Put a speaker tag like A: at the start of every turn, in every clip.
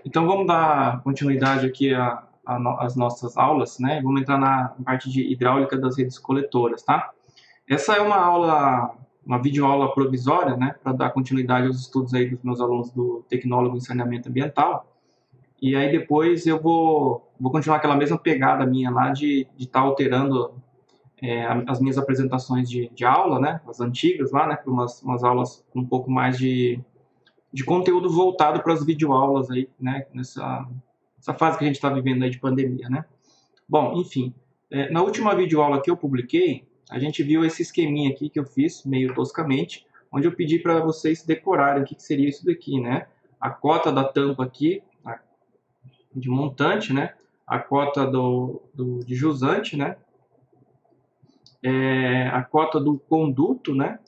A: Então vamos dar continuidade aqui às nossas aulas, né? Vamos entrar na parte de hidráulica das redes coletoras, tá? Essa é uma aula, uma videoaula provisória, né? Para dar continuidade aos estudos aí dos meus alunos do Tecnólogo em Saneamento Ambiental. E aí depois eu vou continuar aquela mesma pegada minha lá de estar alterando as minhas apresentações de aula, né? As antigas lá, né? Para umas aulas com um pouco mais de conteúdo voltado para as videoaulas aí, né? Nessa fase que a gente está vivendo aí de pandemia, né? Bom, enfim, na última videoaula que eu publiquei, a gente viu esse esqueminha aqui que eu fiz, meio toscamente, onde eu pedi para vocês decorarem o que seria isso daqui, né? A cota da tampa aqui, de montante, né? A cota de jusante, né? A cota do conduto, né?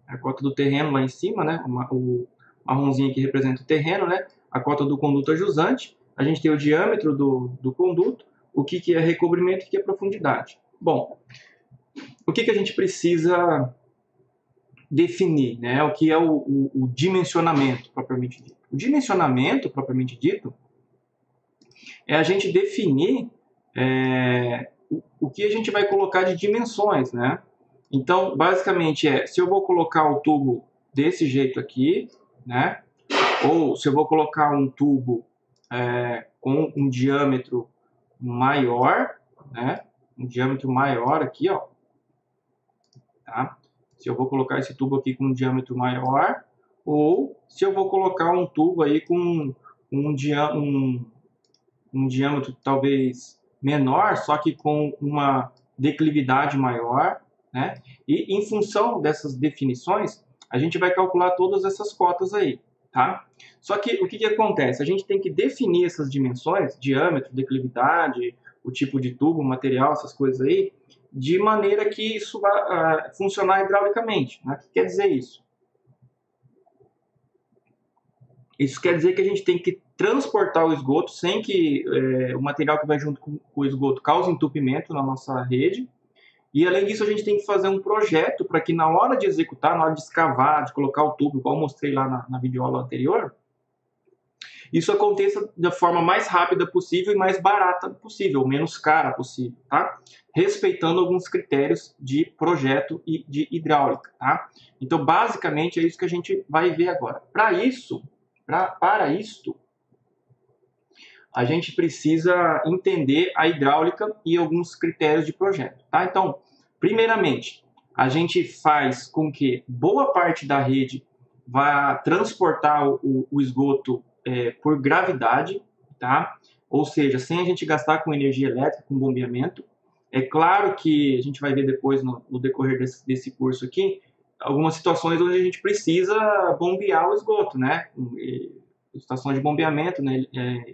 A: A cota do terreno lá em cima, né? O marronzinho que representa o terreno, né? A cota do conduto a jusante. A gente tem o diâmetro do conduto, o que é recobrimento e o que é profundidade. Bom, o que a gente precisa definir, né? O que é o dimensionamento propriamente dito. O dimensionamento propriamente dito é a gente definir o que a gente vai colocar de dimensões, né? Então, basicamente se eu vou colocar o tubo desse jeito aqui, né? Ou se eu vou colocar um tubo com um diâmetro maior, né? Um diâmetro maior aqui, ó. Tá? Se eu vou colocar esse tubo aqui com um diâmetro maior, ou se eu vou colocar um tubo aí com um diâmetro talvez menor, só que com uma declividade maior, né? E em função dessas definições, a gente vai calcular todas essas cotas aí, tá? Só que o que acontece? A gente tem que definir essas dimensões, diâmetro, declividade, o tipo de tubo, o material, essas coisas aí, de maneira que isso vai funcionar hidraulicamente, né? O que quer dizer isso? Isso quer dizer que a gente tem que transportar o esgoto sem que o material que vai junto com o esgoto cause entupimento na nossa rede. E, além disso, a gente tem que fazer um projeto para que, na hora de executar, na hora de escavar, de colocar o tubo, igual eu mostrei lá na videoaula anterior, isso aconteça da forma mais rápida possível e mais barata possível, menos cara possível, tá? Respeitando alguns critérios de projeto e de hidráulica, tá? Então, basicamente, é isso que a gente vai ver agora. Para isto, a gente precisa entender a hidráulica e alguns critérios de projeto, tá? Então, primeiramente, a gente faz com que boa parte da rede vá transportar o esgoto por gravidade, tá? Ou seja, sem a gente gastar com energia elétrica, com bombeamento. É claro que a gente vai ver depois no decorrer desse curso aqui algumas situações onde a gente precisa bombear o esgoto, né? Estações de bombeamento, né?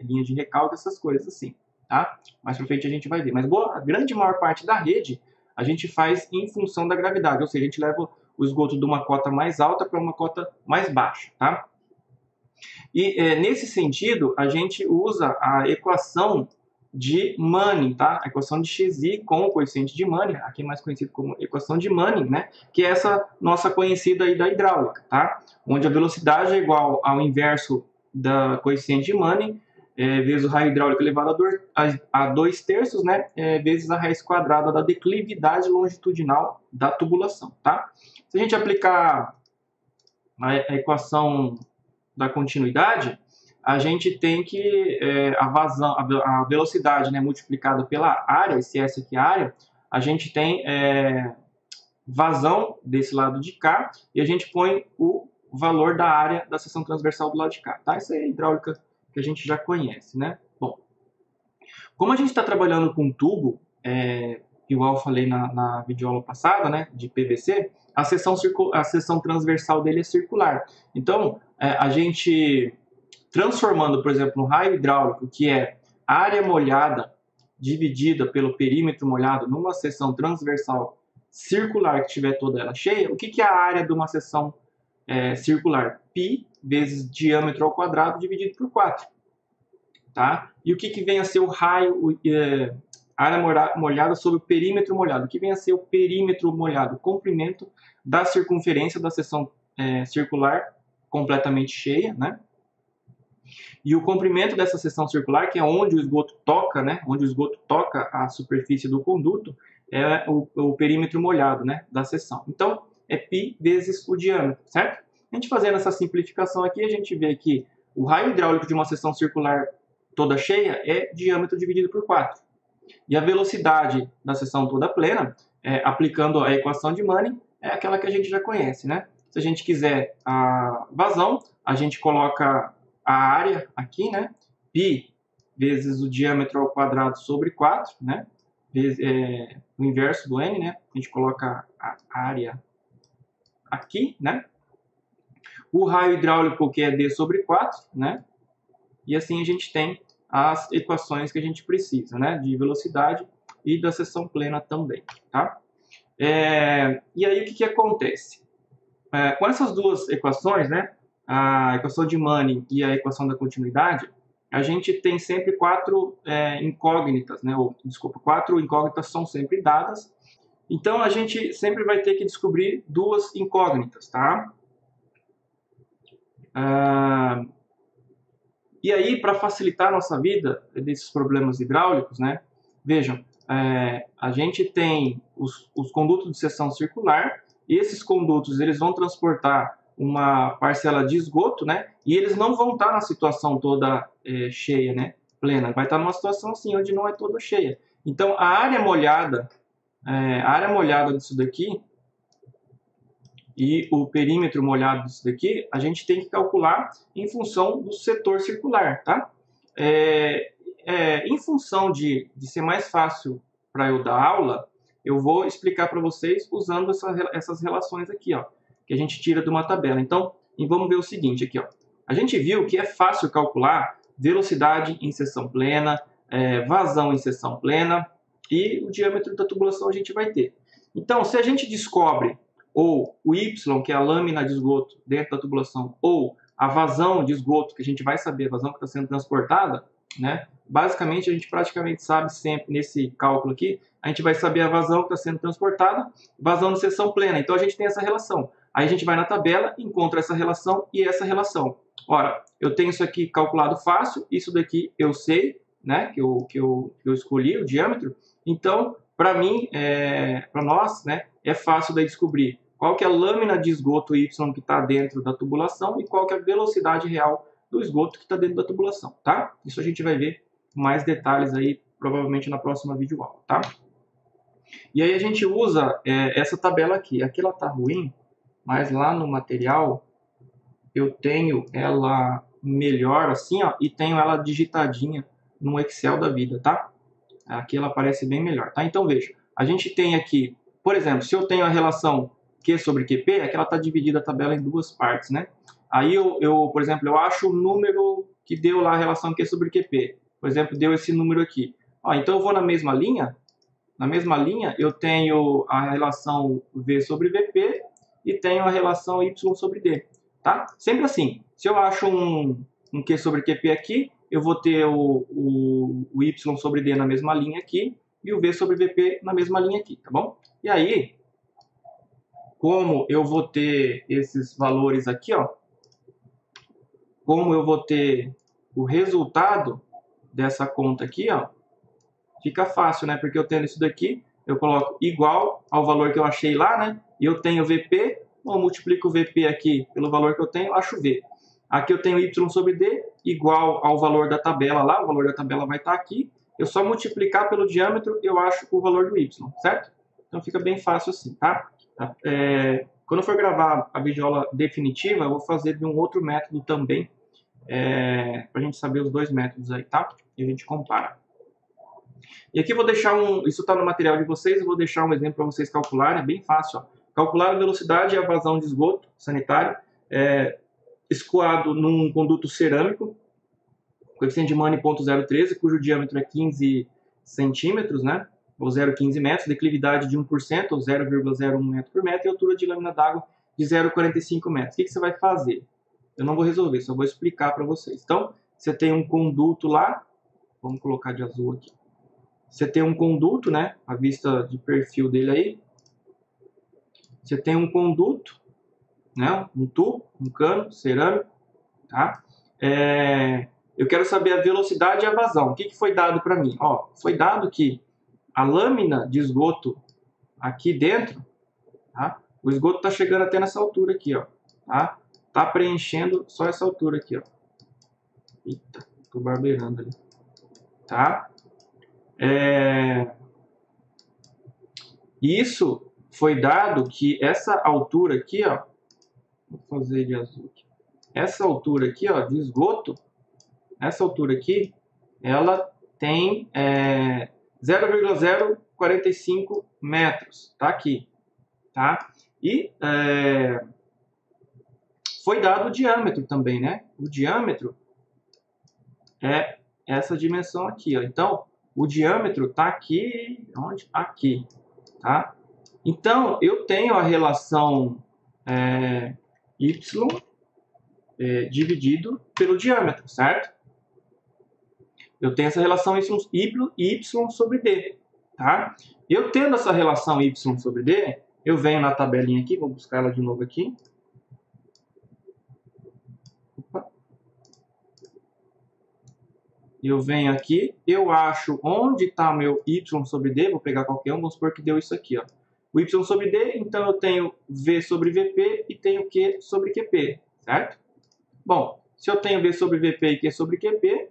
A: Linhas de recalque, essas coisas assim, tá? Mais pra frente a gente vai ver. Mas a grande maior parte da rede a gente faz em função da gravidade, ou seja, a gente leva o esgoto de uma cota mais alta para uma cota mais baixa, tá? E nesse sentido, a gente usa a equação de Manning, tá? A equação de Xi com o coeficiente de Manning, aqui mais conhecido como equação de Manning, né? Que é essa nossa conhecida aí da hidráulica, tá? Onde a velocidade é igual ao inverso da coeficiente de Manning, vezes o raio hidráulico elevado a 2/3, né? Vezes a raiz quadrada da declividade longitudinal da tubulação, tá? Se a gente aplicar a equação da continuidade, a gente tem que a velocidade, né, multiplicada pela área, se essa aqui é a área, a gente tem vazão desse lado de cá e a gente põe o valor da área da seção transversal do lado de cá, tá? Isso é a hidráulica que a gente já conhece, né? Bom, como a gente está trabalhando com tubo, igual eu falei na videoaula passada, né, de PVC, a seção transversal dele é circular. Então, a gente transformando, por exemplo, um raio hidráulico, que é área molhada dividida pelo perímetro molhado numa seção transversal circular que tiver toda ela cheia, o que é a área de uma seção circular? Π vezes diâmetro ao quadrado dividido por 4. Tá? E o que vem a ser o raio, área molhada sobre o perímetro molhado? O que vem a ser o perímetro molhado? O comprimento da circunferência da seção circular completamente cheia, né? E o comprimento dessa seção circular, que é onde o esgoto toca, né, onde o esgoto toca a superfície do conduto, é o perímetro molhado, né, da seção. Então, é π vezes o diâmetro, certo? A gente fazendo essa simplificação aqui, a gente vê que o raio hidráulico de uma seção circular toda cheia é diâmetro dividido por 4. E a velocidade da seção toda plena, aplicando a equação de Manning, é aquela que a gente já conhece, né? Se a gente quiser a vazão, a gente coloca a área aqui, né? Π vezes o diâmetro ao quadrado sobre 4, né? O inverso do N, né? A gente coloca a área aqui, né? O raio hidráulico, que é D sobre 4, né? E assim a gente tem as equações que a gente precisa, né? De velocidade e da seção plena também, tá? E aí o que acontece? Com essas duas equações, né? A equação de Manning e a equação da continuidade, a gente tem sempre quatro incógnitas, né? Desculpa, quatro incógnitas são sempre dadas. Então a gente sempre vai ter que descobrir duas incógnitas, tá? E aí, para facilitar a nossa vida desses problemas hidráulicos, né? Vejam, a gente tem os condutos de seção circular, e esses condutos eles vão transportar uma parcela de esgoto, né? E eles não vão estar na situação toda cheia, né? Plena. Vai estar numa situação assim, onde não é toda cheia. Então, a área molhada disso daqui e o perímetro molhado disso daqui, a gente tem que calcular em função do setor circular, tá? Em função de ser mais fácil para eu dar aula, eu vou explicar para vocês usando essas relações aqui, ó, que a gente tira de uma tabela. Então, vamos ver o seguinte aqui, ó. A gente viu que é fácil calcular velocidade em seção plena, vazão em seção plena e o diâmetro da tubulação a gente vai ter. Então, se a gente descobre ou o Y, que é a lâmina de esgoto dentro da tubulação, ou a vazão de esgoto, que a gente vai saber, a vazão que está sendo transportada, né? Basicamente, a gente praticamente sabe sempre, nesse cálculo aqui, a gente vai saber a vazão que está sendo transportada, vazão de seção plena. Então, a gente tem essa relação. Aí, a gente vai na tabela, encontra essa relação e essa relação. Ora, eu tenho isso aqui calculado fácil, isso daqui eu sei, né? Que eu escolhi, o diâmetro. Então, para mim, para nós, né? É fácil daí descobrir qual que é a lâmina de esgoto Y que está dentro da tubulação e qual que é a velocidade real do esgoto que está dentro da tubulação, tá? Isso a gente vai ver mais detalhes aí, provavelmente na próxima videoaula, tá? E aí a gente usa essa tabela aqui. Aqui ela tá ruim, mas lá no material eu tenho ela melhor assim, ó, e tenho ela digitadinha no Excel da vida, tá? Aqui ela aparece bem melhor, tá? Então veja, a gente tem aqui, por exemplo, se eu tenho a relação Q sobre QP, é que ela está dividida a tabela em duas partes, né? Aí por exemplo, eu acho o número que deu lá a relação Q sobre QP. Por exemplo, deu esse número aqui. Ó, então eu vou na mesma linha eu tenho a relação V sobre VP e tenho a relação Y sobre D, tá? Sempre assim, se eu acho um Q sobre QP aqui, eu vou ter o Y sobre D na mesma linha aqui e o V sobre VP na mesma linha aqui, tá bom? E aí, como eu vou ter esses valores aqui, ó, como eu vou ter o resultado dessa conta aqui, ó, fica fácil, né? Porque eu tendo isso daqui, eu coloco igual ao valor que eu achei lá, né? E eu tenho VP, eu multiplico o VP aqui pelo valor que eu tenho, eu acho V. Aqui eu tenho Y sobre D, igual ao valor da tabela lá, o valor da tabela vai estar aqui. Eu só multiplicar pelo diâmetro, eu acho o valor do Y, certo? Então fica bem fácil assim, tá? Quando eu for gravar a videoaula definitiva, eu vou fazer de um outro método também, para a gente saber os dois métodos aí, tá? E a gente compara. E aqui eu vou deixar isso está no material de vocês, eu vou deixar um exemplo para vocês calcularem, é bem fácil, ó. Calcular a velocidade e a vazão de esgoto sanitário, escoado num conduto cerâmico, coeficiente de Manning 0,013, cujo diâmetro é 15 centímetros, né? Ou 0,15 metros, declividade de 1%, ou 0,01 metro por metro, e altura de lâmina d'água de 0,45 metros. O que você vai fazer? Eu não vou resolver, só vou explicar para vocês. Então, você tem um conduto lá, vamos colocar de azul aqui. Você tem um conduto, né? A vista de perfil dele aí. Você tem um conduto, né? Um tubo, um cano cerâmico, tá? eu quero saber a velocidade e a vazão. O que foi dado para mim? Ó, foi dado que a lâmina de esgoto aqui dentro, tá? O esgoto está chegando até nessa altura aqui, ó, tá? Tá preenchendo só essa altura aqui, ó. Eita, tô barbeirando ali, tá? Isso foi dado que essa altura aqui, ó, vou fazer de azul aqui. Essa altura aqui, ó, de esgoto, essa altura aqui, ela tem 0,045 metros, tá aqui, tá? E foi dado o diâmetro também, né? O diâmetro é essa dimensão aqui, ó. Então, o diâmetro está aqui, onde? Aqui, tá? Então, eu tenho a relação y dividido pelo diâmetro, certo? Eu tenho essa relação y sobre d, tá? Eu tendo essa relação y sobre d, eu venho na tabelinha aqui, vou buscar ela de novo aqui. Opa. Eu venho aqui, eu acho onde está meu y sobre d, vou pegar qualquer um, vamos supor que deu isso aqui, ó. O y sobre d, então eu tenho v sobre vp e tenho q sobre qp, certo? Bom, se eu tenho v sobre vp e q sobre qp,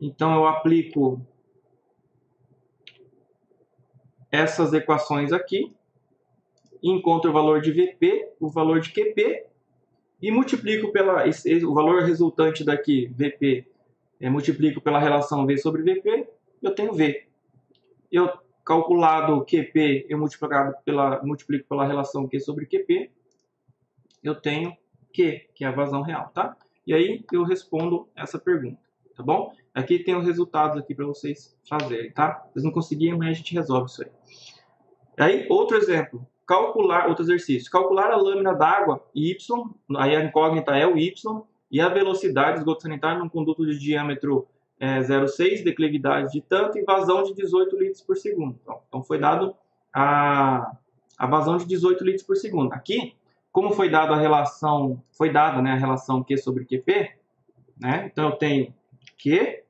A: então eu aplico essas equações aqui, encontro o valor de vp, o valor de qp, e multiplico o valor resultante daqui, vp, multiplico pela relação v sobre vp, eu tenho v. Eu calculado QP, eu multiplico pela relação Q sobre QP, eu tenho Q, que é a vazão real, tá? E aí eu respondo essa pergunta, tá bom? Aqui tem os resultados aqui para vocês fazerem, tá? Se não conseguirem, amanhã a gente resolve isso aí. Aí, outro exemplo, outro exercício, calcular a lâmina d'água Y, aí a incógnita é o Y, e a velocidade do esgoto sanitário num conduto de diâmetro 0,6, declividade de tanto e vazão de 18 litros por segundo. Então foi dado a vazão de 18 litros por segundo. Aqui, como foi dada a relação, né, a relação Q sobre QP, né? Então eu tenho Q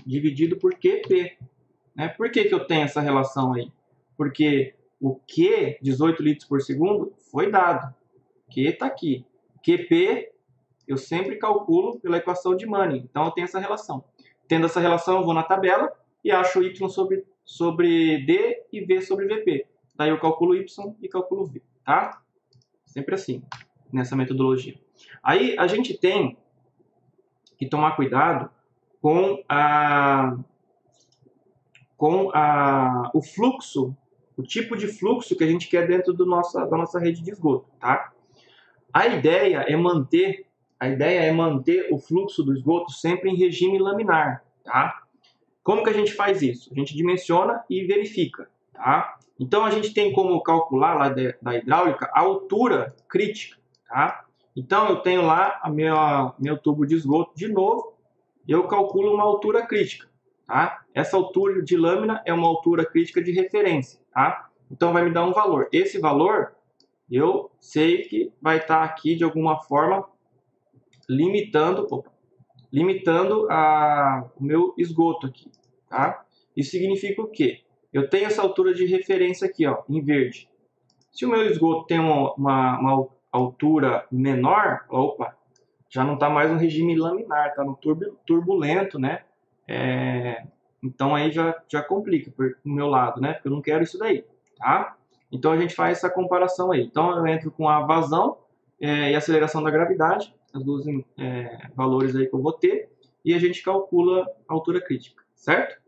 A: dividido por QP. Né? Por que eu tenho essa relação aí? Porque o Q, 18 litros por segundo, foi dado. Q está aqui. QP, eu sempre calculo pela equação de Manning. Então, eu tenho essa relação. Tendo essa relação, eu vou na tabela e acho y sobre d e v sobre vp. Daí eu calculo y e calculo v, tá? Sempre assim, nessa metodologia. Aí, a gente tem que tomar cuidado com o fluxo, o tipo de fluxo que a gente quer dentro da nossa rede de esgoto, tá? A ideia é manter o fluxo do esgoto sempre em regime laminar, tá? Como que a gente faz isso? A gente dimensiona e verifica, tá? Então, a gente tem como calcular lá da hidráulica a altura crítica, tá? Então, eu tenho lá meu tubo de esgoto de novo, eu calculo uma altura crítica, tá? Essa altura de lâmina é uma altura crítica de referência, tá? Então, vai me dar um valor. Esse valor, eu sei que vai estar aqui de alguma forma limitando o meu esgoto aqui, tá? Isso significa o quê? Eu tenho essa altura de referência aqui, ó, em verde. Se o meu esgoto tem uma altura menor, opa, já não está mais no regime laminar, está no turbulento, né? Então aí já complica pro meu lado, né? Porque eu não quero isso daí, tá? Então a gente faz essa comparação aí. Então eu entro com a vazão e aceleração da gravidade, os dois valores aí que eu vou ter, e a gente calcula a altura crítica, certo?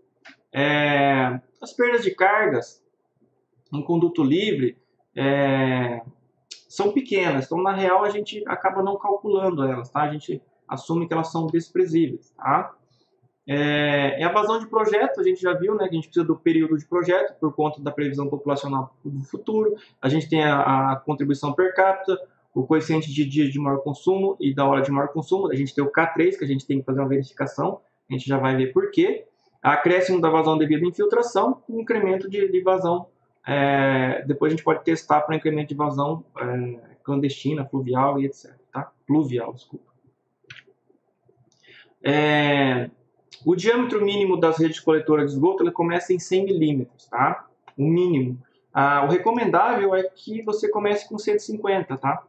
A: As perdas de cargas em conduto livre são pequenas, então na real a gente acaba não calculando elas, tá? A gente assume que elas são desprezíveis, tá? A vazão de projeto, a gente já viu, né, que a gente precisa do período de projeto por conta da previsão populacional do futuro. A gente tem a contribuição per capita, o coeficiente de dias de maior consumo e da hora de maior consumo. A gente tem o K3, que a gente tem que fazer uma verificação, a gente já vai ver por quê. Acréscimo da vazão devido à infiltração e incremento de vazão. Depois a gente pode testar para incremento de vazão clandestina, fluvial e etc. tá? Pluvial, desculpa. O diâmetro mínimo das redes coletoras de esgoto ele começa em 100 milímetros, tá? O mínimo. O recomendável é que você comece com 150, tá?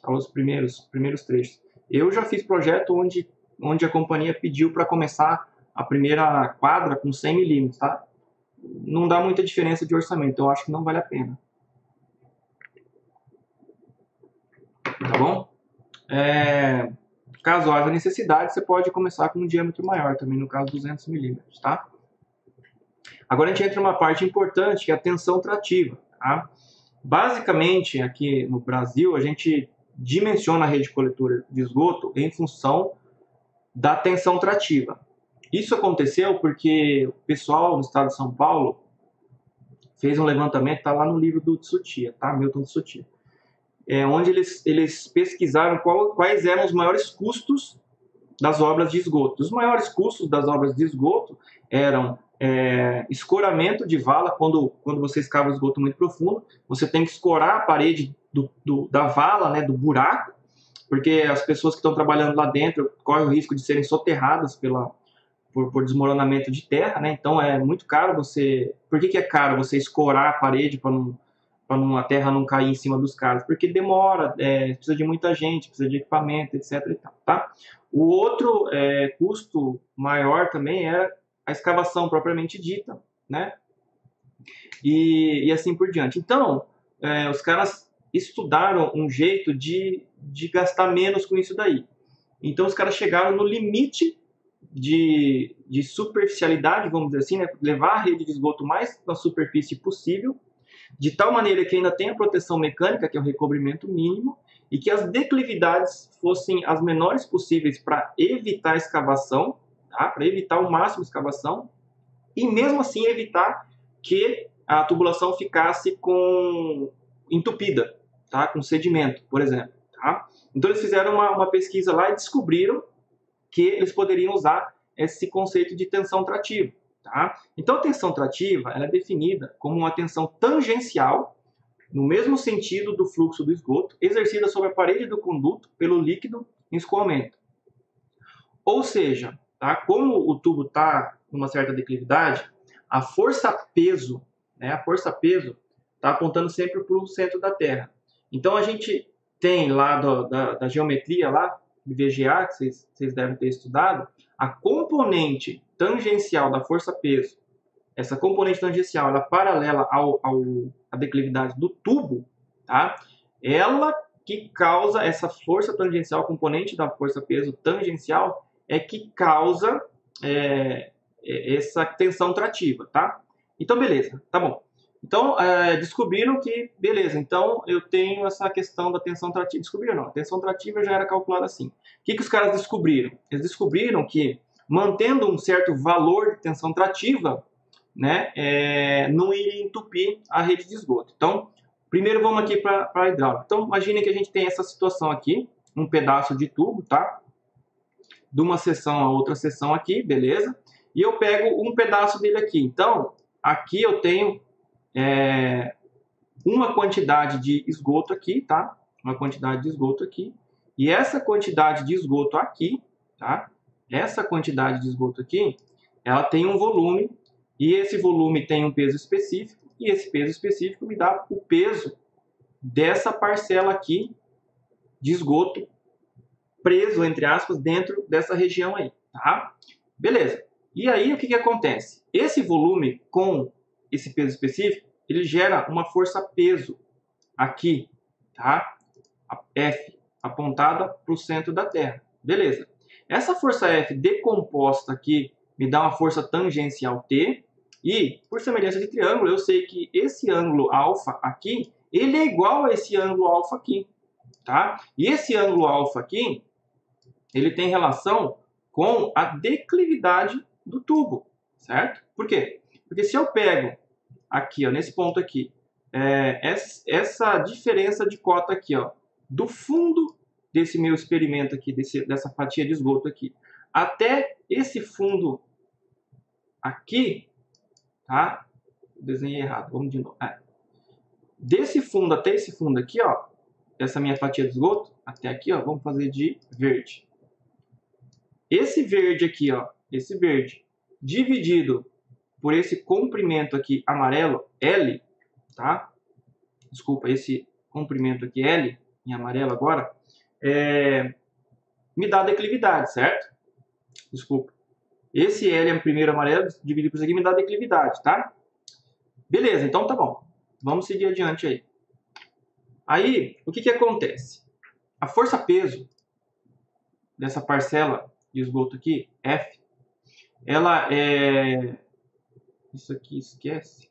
A: Os primeiros trechos. Eu já fiz projeto onde a companhia pediu para começar a primeira quadra com 100 milímetros, tá? Não dá muita diferença de orçamento, eu acho que não vale a pena. Tá bom? Caso haja necessidade, você pode começar com um diâmetro maior, também no caso 200 milímetros, tá? Agora a gente entra numa parte importante, que é a tensão trativa, tá? Basicamente, aqui no Brasil, a gente dimensiona a rede coletora de esgoto em função da tensão trativa. Isso aconteceu porque o pessoal no estado de São Paulo fez um levantamento, está lá no livro do Tsuchiya, tá? Milton Tsuchiya. Onde eles pesquisaram quais eram os maiores custos das obras de esgoto. Os maiores custos das obras de esgoto eram escoramento de vala, quando você escava o esgoto muito profundo, você tem que escorar a parede da vala, né, do buraco, porque as pessoas que estão trabalhando lá dentro correm o risco de serem soterradas por desmoronamento de terra, né? Então é muito caro você... Por que é caro você escorar a parede para a terra não cair em cima dos caras? Porque demora, precisa de muita gente, precisa de equipamento, etc. E tal, tá? O outro custo maior também era a escavação propriamente dita, né? E assim por diante. Então, os caras estudaram um jeito de gastar menos com isso daí. Então, os caras chegaram no limite de superficialidade, vamos dizer assim, né? Levar a rede de esgoto mais na superfície possível, de tal maneira que ainda tenha a proteção mecânica, que é o recobrimento mínimo, e que as declividades fossem as menores possíveis para evitar a escavação, tá? Para evitar o máximo de escavação, e mesmo assim evitar que a tubulação ficasse entupida, tá? Com sedimento, por exemplo. Tá? Então eles fizeram uma pesquisa lá e descobriram que eles poderiam usar esse conceito de tensão trativa. Tá? Então a tensão trativa ela é definida como uma tensão tangencial, no mesmo sentido do fluxo do esgoto, exercida sobre a parede do conduto pelo líquido em escoamento. Ou seja, tá? Como o tubo está numa certa declividade, a força-peso, né? A força-peso está apontando sempre para o centro da Terra. Então a gente tem lá da geometria lá, do VGA, que vocês devem ter estudado, a componente tangencial da força-peso, essa componente tangencial, ela paralela à declividade do tubo, tá? Ela que causa essa força tangencial, a componente da força-peso tangencial, é que causa essa tensão trativa, tá? Então, beleza, tá bom. Então, descobriram que, beleza, então eu tenho essa questão da tensão trativa. Descobriram não, a tensão trativa já era calculada assim. O que os caras descobriram? Eles descobriram que, mantendo um certo valor de tensão trativa, né, não iria entupir a rede de esgoto. Então, primeiro vamos aqui para a hidráulica. Então, imagine que a gente tem essa situação aqui, um pedaço de tubo, tá? De uma seção a outra seção aqui, beleza? E eu pego um pedaço dele aqui. Então, aqui eu tenho uma quantidade de esgoto aqui, tá? Uma quantidade de esgoto aqui. E essa quantidade de esgoto aqui, tá? Essa quantidade de esgoto aqui, ela tem um volume, e esse volume tem um peso específico, e esse peso específico me dá o peso dessa parcela aqui de esgoto preso, entre aspas, dentro dessa região aí, tá? Beleza. E aí, o que acontece? Esse volume com esse peso específico, ele gera uma força-peso aqui, tá? A F, apontada para o centro da Terra. Beleza. Essa força F decomposta aqui me dá uma força tangencial T, e, por semelhança de triângulo, eu sei que esse ângulo alfa aqui, ele é igual a esse ângulo alfa aqui, tá? E esse ângulo alfa aqui, ele tem relação com a declividade do tubo, certo? Por quê? Porque se eu pego aqui, ó, nesse ponto aqui, essa diferença de cota aqui, ó, do fundo desse meu experimento aqui, dessa fatia de esgoto aqui, até esse fundo aqui, tá? Desenhei errado, vamos de novo. Desse fundo até esse fundo aqui, ó, essa minha fatia de esgoto, até aqui, ó, vamos fazer de verde. Esse verde aqui, ó, esse verde, dividido por esse comprimento aqui amarelo, L, tá? Desculpa, esse comprimento aqui, L, em amarelo agora, me dá a declividade, certo? Desculpa. Esse L é o primeiro amarelo, dividido por isso aqui, me dá a declividade, tá? Beleza, então tá bom. Vamos seguir adiante aí. Aí, o que que acontece? A força-peso dessa parcela de esgoto aqui, F, ela é... Isso aqui esquece.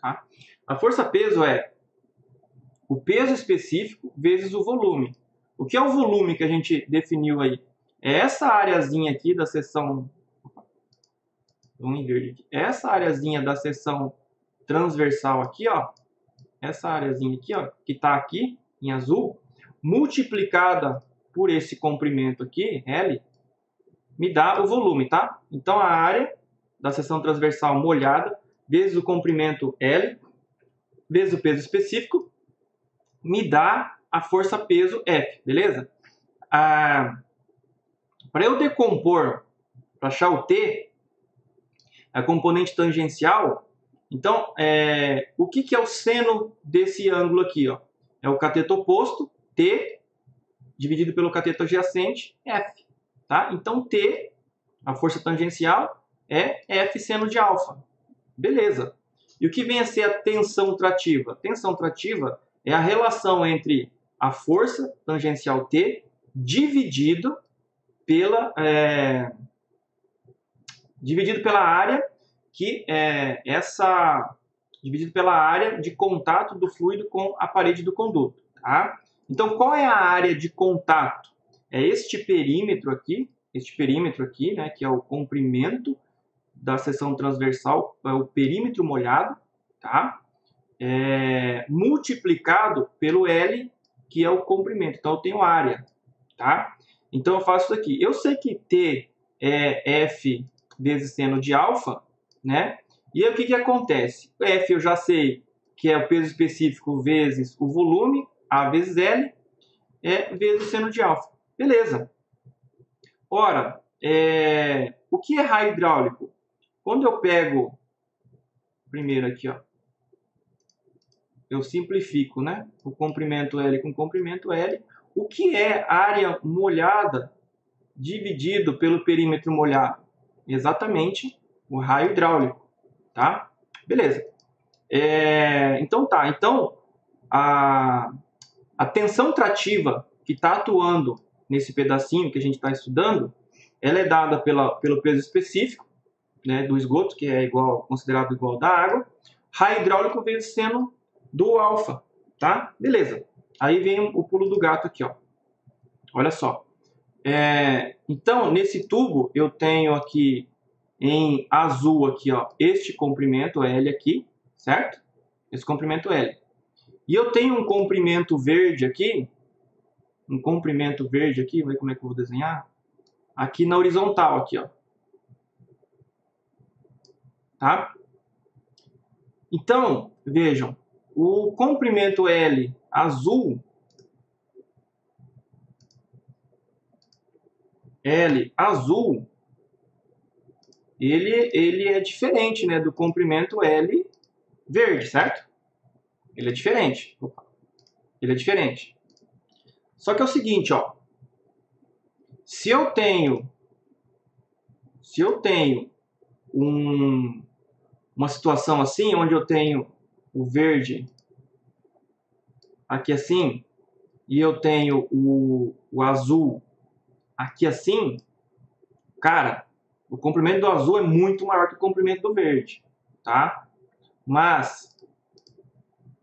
A: Tá? A força-peso é o peso específico vezes o volume. O que é o volume que a gente definiu aí? É essa areazinha aqui da seção... Vamos em verde aqui. Essa areazinha da seção transversal aqui, ó. Essa areazinha aqui, ó, que está aqui em azul, multiplicada por esse comprimento aqui, L, me dá o volume, tá? Então, a área da seção transversal molhada vezes o comprimento L, vezes o peso específico, me dá a força-peso F, beleza? Para eu decompor, para achar o T, a componente tangencial, então, o que é o seno desse ângulo aqui? Ó? É o cateto oposto, T, dividido pelo cateto adjacente, F. Tá? Então, T, a força tangencial, é F seno de alfa. Beleza. E o que vem a ser a tensão trativa? A tensão trativa é a relação entre a força tangencial T dividido pela área que dividido pela área de contato do fluido com a parede do conduto. Tá? Então, qual é a área de contato? É este perímetro aqui, né, que é o comprimento da seção transversal, é o perímetro molhado, tá? Multiplicado pelo L, que é o comprimento. Então, eu tenho área. Tá? Então, eu faço isso aqui. Eu sei que T é F vezes seno de alfa, né? E aí, o que que acontece? F eu já sei que é o peso específico vezes o volume, A vezes L, vezes o seno de alfa. Beleza. Ora, o que é raio hidráulico? Quando eu pego, primeiro aqui, ó, eu simplifico, né? O comprimento L com comprimento L. O que é área molhada dividido pelo perímetro molhado? Exatamente o raio hidráulico, tá? Beleza. Então tá. Então, a tensão trativa que está atuando nesse pedacinho que a gente está estudando, ela é dada pelo peso específico, né, do esgoto, que é considerado igual da água. Raio hidráulico vezes seno do alfa, tá? Beleza. Aí vem o pulo do gato aqui, ó. Olha só. Então, nesse tubo, eu tenho aqui em azul aqui, ó, este comprimento L aqui, certo? Esse comprimento L. E eu tenho um comprimento verde aqui, vamos ver como é que eu vou desenhar, aqui na horizontal, aqui, ó. Tá? Então, vejam, o comprimento L azul, ele é diferente, né, do comprimento L verde, certo? Ele é diferente. Ele é diferente. Só que é o seguinte, ó. Se eu tenho uma situação assim, onde eu tenho o verde aqui assim, e eu tenho o azul aqui assim, cara, o comprimento do azul é muito maior que o comprimento do verde, tá? Mas,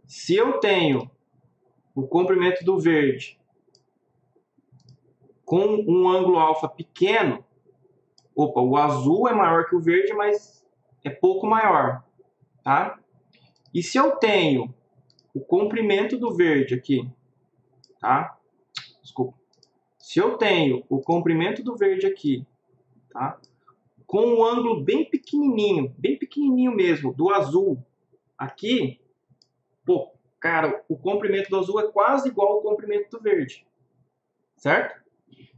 A: se eu tenho o comprimento do verde com um ângulo alfa pequeno, o azul é maior que o verde, mas é pouco maior, tá? E se eu tenho o comprimento do verde aqui, tá? Desculpa. Se eu tenho o comprimento do verde aqui, tá? Com um ângulo bem pequenininho mesmo, do azul aqui, pô, cara, o comprimento do azul é quase igual ao comprimento do verde, certo?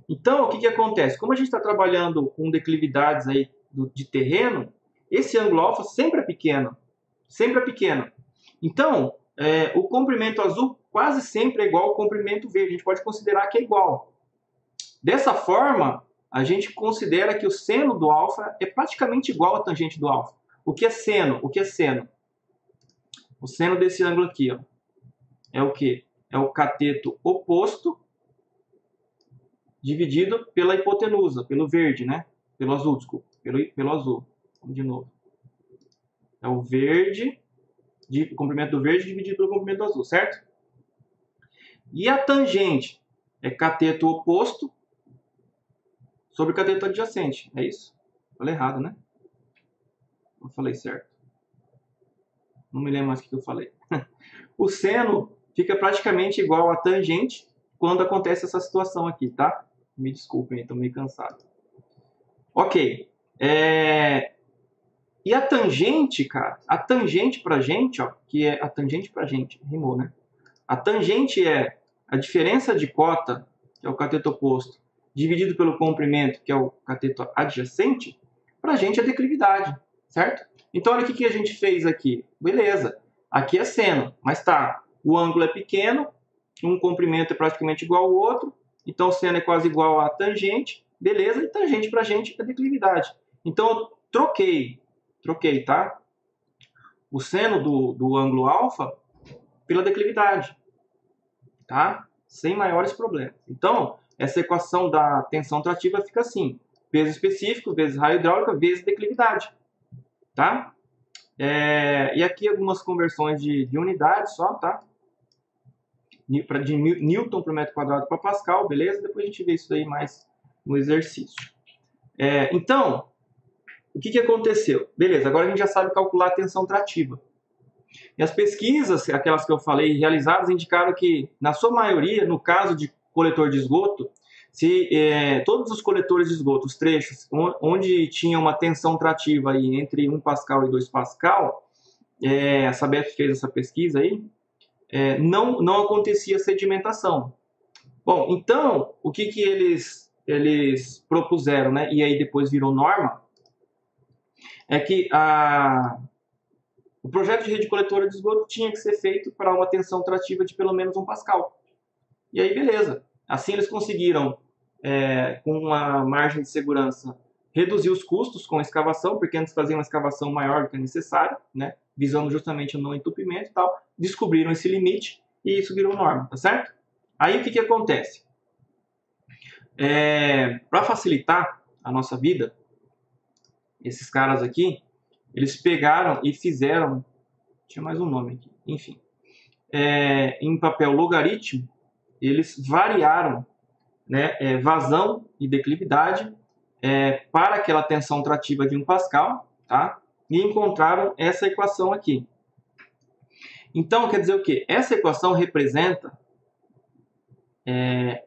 A: Então, o que acontece? Como a gente está trabalhando com declividades aí de terreno, esse ângulo alfa sempre é pequeno. Sempre é pequeno. Então, o comprimento azul quase sempre é igual ao comprimento verde. A gente pode considerar que é igual. Dessa forma, a gente considera que o seno do alfa é praticamente igual à tangente do alfa. O que é seno? O que é seno? O seno desse ângulo aqui, ó, é o quê? É o cateto oposto dividido pela hipotenusa, pelo verde, né? Pelo azul, desculpa. Pelo azul. Vamos de novo. É o verde, o comprimento do verde dividido pelo comprimento do azul, certo? E a tangente é cateto oposto sobre cateto adjacente. É isso? Falei errado, né? Eu falei certo. Não me lembro mais o que eu falei. O seno fica praticamente igual à tangente quando acontece essa situação aqui, tá? Me desculpem, estou meio cansado. Ok. E a tangente, cara, a tangente pra gente, ó, que é a tangente pra gente, rimou, né? A tangente é a diferença de cota, que é o cateto oposto, dividido pelo comprimento, que é o cateto adjacente, pra gente é declividade, certo? Então, olha o que a gente fez aqui. Beleza, aqui é seno, mas tá, o ângulo é pequeno, um comprimento é praticamente igual ao outro, então o seno é quase igual à tangente, beleza, e tangente pra gente é declividade. Então, eu troquei, tá? O seno do ângulo alfa pela declividade, tá? Sem maiores problemas. Então, essa equação da tensão trativa fica assim: peso específico vezes raio hidráulica vezes declividade, tá? E aqui algumas conversões de unidades só, tá? De Newton por metro quadrado para Pascal, beleza? Depois a gente vê isso aí mais no exercício. Então, o que aconteceu? Beleza, agora a gente já sabe calcular a tensão trativa. E as pesquisas, aquelas que eu falei, realizadas, indicaram que, na sua maioria, no caso de coletor de esgoto, se todos os coletores de esgoto, os trechos onde tinha uma tensão trativa aí entre 1 pascal e 2 pascal, a Sabesp fez essa pesquisa aí, não acontecia sedimentação. Bom, então, o que eles propuseram, né, e aí depois virou norma, é que o projeto de rede coletora de esgoto tinha que ser feito para uma tensão trativa de pelo menos 1 pascal. E aí, beleza. Assim eles conseguiram, com uma margem de segurança, reduzir os custos com a escavação, porque antes faziam uma escavação maior do que é necessário, né, visando justamente o não entupimento e tal. Descobriram esse limite e isso virou norma, tá certo? Aí o que acontece? Para facilitar a nossa vida, esses caras aqui, eles pegaram e fizeram, tinha mais um nome aqui, enfim, em papel logaritmo, eles variaram, né, vazão e declividade para aquela tensão trativa de 1 pascal, tá? E encontraram essa equação aqui. Então, quer dizer o quê? Essa equação representa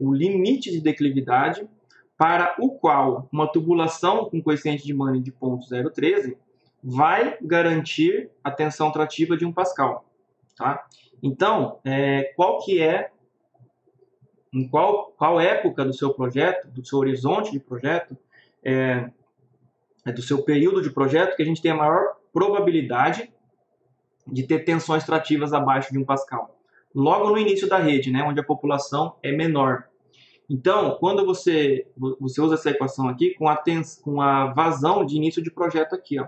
A: o limite de declividade para o qual uma tubulação com coeficiente de Manning de 0,013 vai garantir a tensão trativa de 1 pascal. Tá? Então, em qual época do seu projeto, do seu horizonte de projeto, do seu período de projeto, que a gente tem a maior probabilidade de ter tensões trativas abaixo de 1 pascal? Logo no início da rede, né, onde a população é menor. Então, quando você usa essa equação aqui com a vazão de início de projeto aqui, ó,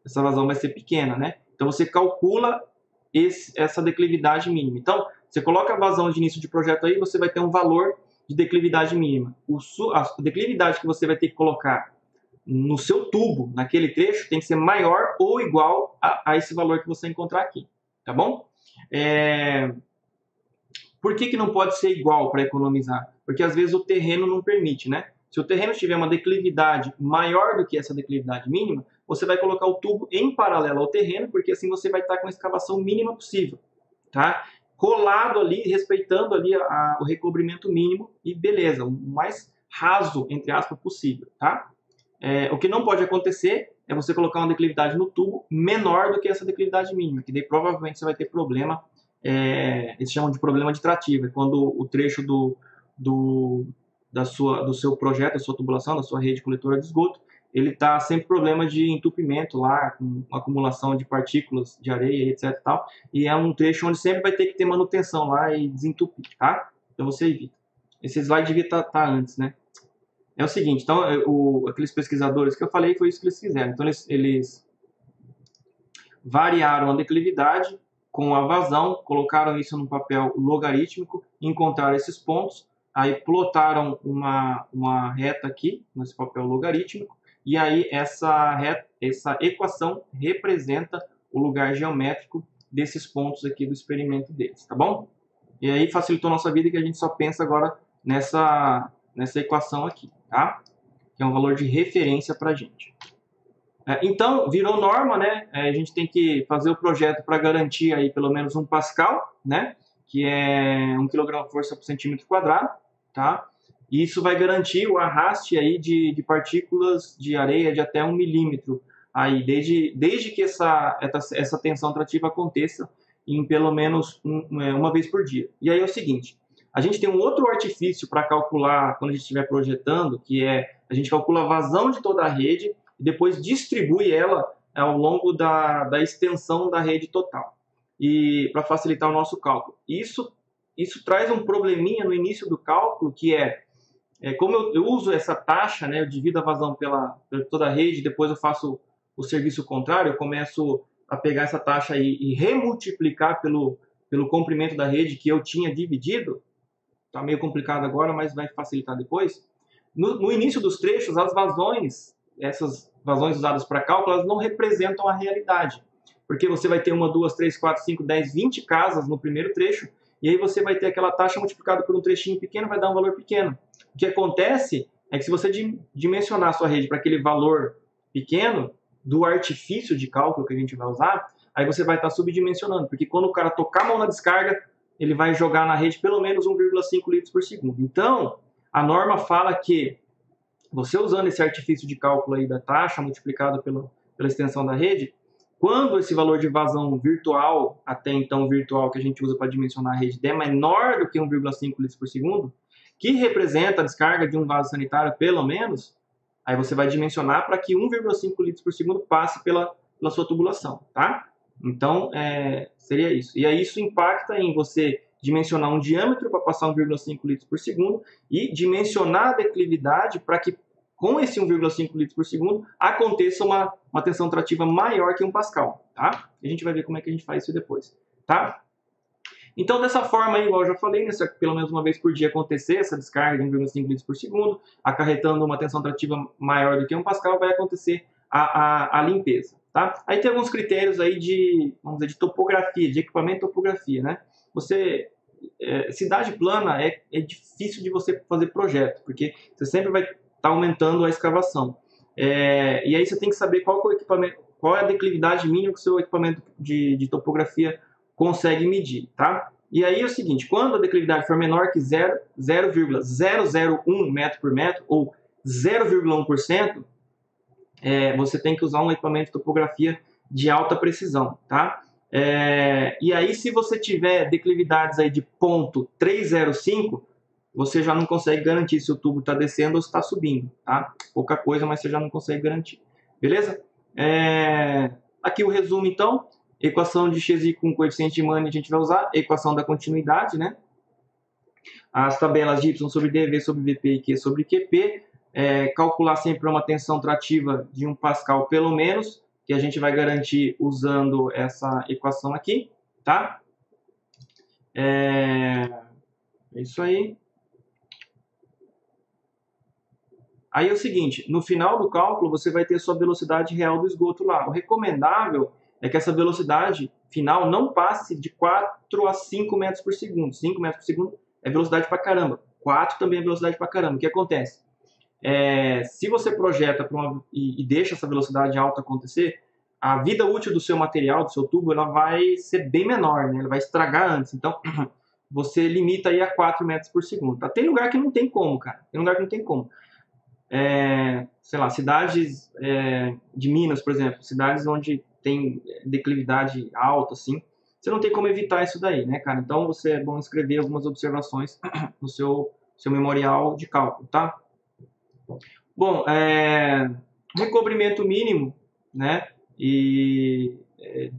A: essa vazão vai ser pequena, né? Então, você calcula essa declividade mínima. Então, você coloca a vazão de início de projeto aí, você vai ter um valor de declividade mínima. A declividade que você vai ter que colocar no seu tubo, naquele trecho, tem que ser maior ou igual a esse valor que você encontrar aqui, tá bom? Por que não pode ser igual para economizar? Porque às vezes o terreno não permite, né? Se o terreno tiver uma declividade maior do que essa declividade mínima, você vai colocar o tubo em paralelo ao terreno, porque assim você vai estar com a escavação mínima possível, tá? Colado ali, respeitando ali o recobrimento mínimo e beleza, o mais raso, entre aspas, possível, tá? O que não pode acontecer é você colocar uma declividade no tubo menor do que essa declividade mínima, que daí provavelmente você vai ter problema, eles chamam de problema de trativa, é quando o trecho do seu projeto, da sua tubulação, da sua rede coletora de esgoto, ele está sempre problema de entupimento lá, com acumulação de partículas de areia, etc. E tal, e é um trecho onde sempre vai ter que ter manutenção lá e desentupir, tá? Então você evita. Esse slide devia estar antes, né? É o seguinte, então, aqueles pesquisadores que eu falei, foi isso que eles fizeram. Então, eles variaram a declividade com a vazão, colocaram isso num papel logarítmico, encontraram esses pontos, aí plotaram uma reta aqui, nesse papel logarítmico, e aí essa equação representa o lugar geométrico desses pontos aqui do experimento deles, tá bom? E aí facilitou nossa vida que a gente só pensa agora nessa equação aqui, tá? Que é um valor de referência para a gente. Então, virou norma, né? A gente tem que fazer o projeto para garantir aí pelo menos 1 Pascal, né? Que é 1 kgfm por centímetro quadrado, tá? E isso vai garantir o arraste aí de partículas de areia de até 1 milímetro, aí, desde que essa tensão trativa aconteça em pelo menos uma vez por dia. E aí é o seguinte, a gente tem um outro artifício para calcular quando a gente estiver projetando, que é a gente calcula a vazão de toda a rede e depois distribui ela ao longo da extensão da rede total, e para facilitar o nosso cálculo. Isso traz um probleminha no início do cálculo, que como eu uso essa taxa, né, eu divido a vazão pela toda a rede, depois eu faço o serviço contrário, eu começo a pegar essa taxa e remultiplicar pelo comprimento da rede que eu tinha dividido. Está meio complicado agora, mas vai facilitar depois. No início dos trechos, as vazões, essas vazões usadas para cálculo, elas não representam a realidade. Porque você vai ter 1, 2, 3, 4, 5, 10, 20 casas no primeiro trecho, e aí você vai ter aquela taxa multiplicada por um trechinho pequeno, vai dar um valor pequeno. O que acontece é que se você dimensionar a sua rede para aquele valor pequeno, do artifício de cálculo que a gente vai usar, aí você vai estar subdimensionando, porque quando o cara tocar a mão na descarga, ele vai jogar na rede pelo menos 1,5 litros por segundo. Então, a norma fala que você usando esse artifício de cálculo aí da taxa multiplicado pela extensão da rede, quando esse valor de vazão virtual, até então virtual, que a gente usa para dimensionar a rede, é menor do que 1,5 litros por segundo, que representa a descarga de um vaso sanitário pelo menos, aí você vai dimensionar para que 1,5 litros por segundo passe pela sua tubulação, tá? Então, seria isso. E aí isso impacta em você dimensionar um diâmetro para passar 1,5 litros por segundo e dimensionar a declividade para que com esse 1,5 litros por segundo aconteça uma tensão trativa maior que 1 Pascal, tá? A gente vai ver como é que a gente faz isso depois, tá? Então, dessa forma, aí, igual eu já falei, né, se pelo menos uma vez por dia acontecer essa descarga de 1,5 litros por segundo, acarretando uma tensão trativa maior do que 1 Pascal, vai acontecer a limpeza, tá? Aí tem alguns critérios aí vamos dizer, de topografia, de equipamento de topografia, né? Cidade plana é difícil de você fazer projeto, porque você sempre vai estar aumentando a escavação. E aí você tem que saber qual é a declividade mínima que o seu equipamento de topografia consegue medir, tá? E aí é o seguinte, quando a declividade for menor que 0,001 metro por metro ou 0,1%, você tem que usar um equipamento de topografia de alta precisão, tá? E aí, se você tiver declividades aí de 0,305, você já não consegue garantir se o tubo está descendo ou está subindo, tá? Pouca coisa, mas você já não consegue garantir. Beleza? Aqui o resumo, então. Equação de Chezy com coeficiente de Manning a gente vai usar. Equação da continuidade, né? As tabelas de Y sobre D, V sobre VP e Q sobre QP. Calcular sempre uma tensão trativa de 1 Pascal pelo menos, que a gente vai garantir usando essa equação aqui, tá? É isso aí. Aí é o seguinte, no final do cálculo você vai ter sua velocidade real do esgoto lá. O recomendável é que essa velocidade final não passe de 4 a 5 metros por segundo. 5 metros por segundo é velocidade pra caramba. 4 também é velocidade pra caramba. O que acontece? Se você projeta e deixa essa velocidade alta acontecer, a vida útil do seu material, do seu tubo, ela vai ser bem menor, né? Ela vai estragar antes. Então, você limita aí a 4 metros por segundo. Tá? Tem lugar que não tem como, cara. Tem lugar que não tem como. sei lá, cidades de Minas, por exemplo, cidades onde tem declividade alta, assim, você não tem como evitar isso daí, né, cara? Então, é bom escrever algumas observações no seu memorial de cálculo, tá? Bom, recobrimento mínimo, né? E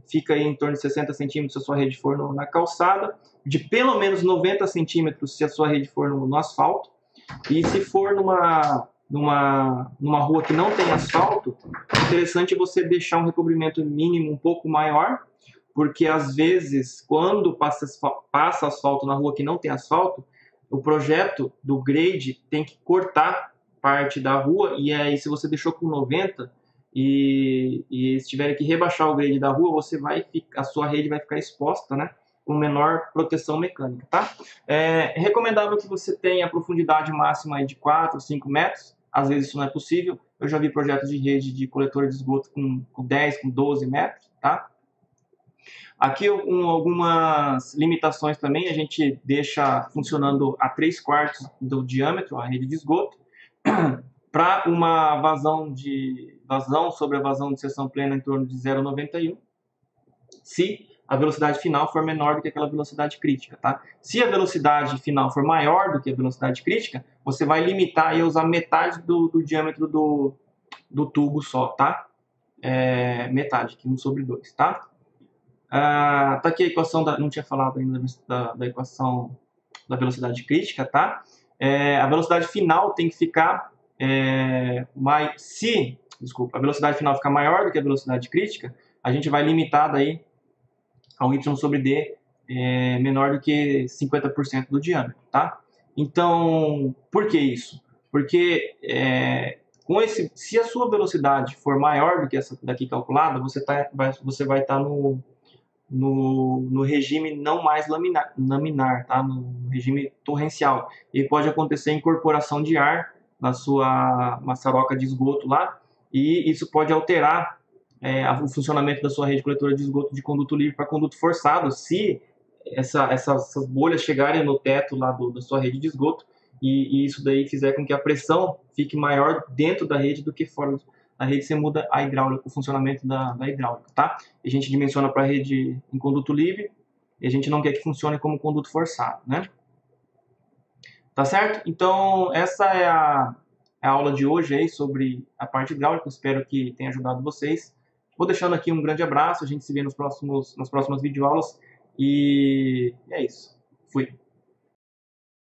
A: fica aí em torno de 60 centímetros se a sua rede for na calçada, de pelo menos 90 centímetros se a sua rede for no asfalto. E se for numa rua que não tem asfalto, é interessante você deixar um recobrimento mínimo um pouco maior, porque às vezes, quando passa asfalto na rua que não tem asfalto, o projeto do grade tem que cortar parte da rua, e aí se você deixou com 90 e se tiver que rebaixar o grade da rua, a sua rede vai ficar exposta, né? Com menor proteção mecânica, tá? É recomendável que você tenha a profundidade máxima de 4, 5 metros, às vezes isso não é possível, eu já vi projetos de rede de coletor de esgoto com 10, com 12 metros, tá? Aqui algumas limitações também, a gente deixa funcionando a 3/4 do diâmetro, a rede de esgoto, para uma vazão sobre a vazão de seção plena em torno de 0,91, se a velocidade final for menor do que aquela velocidade crítica, tá? Se a velocidade final for maior do que a velocidade crítica, você vai limitar e usar metade do diâmetro do tubo só, tá? Metade, aqui 1/2, tá? Tá aqui a equação não tinha falado ainda da equação da velocidade crítica, tá? A velocidade final tem que ficar a velocidade final ficar maior do que a velocidade crítica, a gente vai limitar daí ao y/d menor do que 50% do diâmetro, tá? Então, por que isso? Porque se a sua velocidade for maior do que essa daqui calculada, você vai estar no regime não mais laminar, tá? No regime torrencial. E pode acontecer incorporação de ar na sua maçaroca de esgoto lá, e isso pode alterar o funcionamento da sua rede coletora de esgoto de conduto livre para conduto forçado, se essas bolhas chegarem no teto lá da sua rede de esgoto, e isso daí fizer com que a pressão fique maior dentro da rede do que fora da rede, você muda a hidráulica, o funcionamento da hidráulica, tá? A gente dimensiona para a rede em conduto livre, e a gente não quer que funcione como conduto forçado, né? Tá certo? Então, essa é a aula de hoje aí sobre a parte hidráulica, espero que tenha ajudado vocês. Vou deixando aqui um grande abraço, a gente se vê nas próximas videoaulas, e é isso. Fui.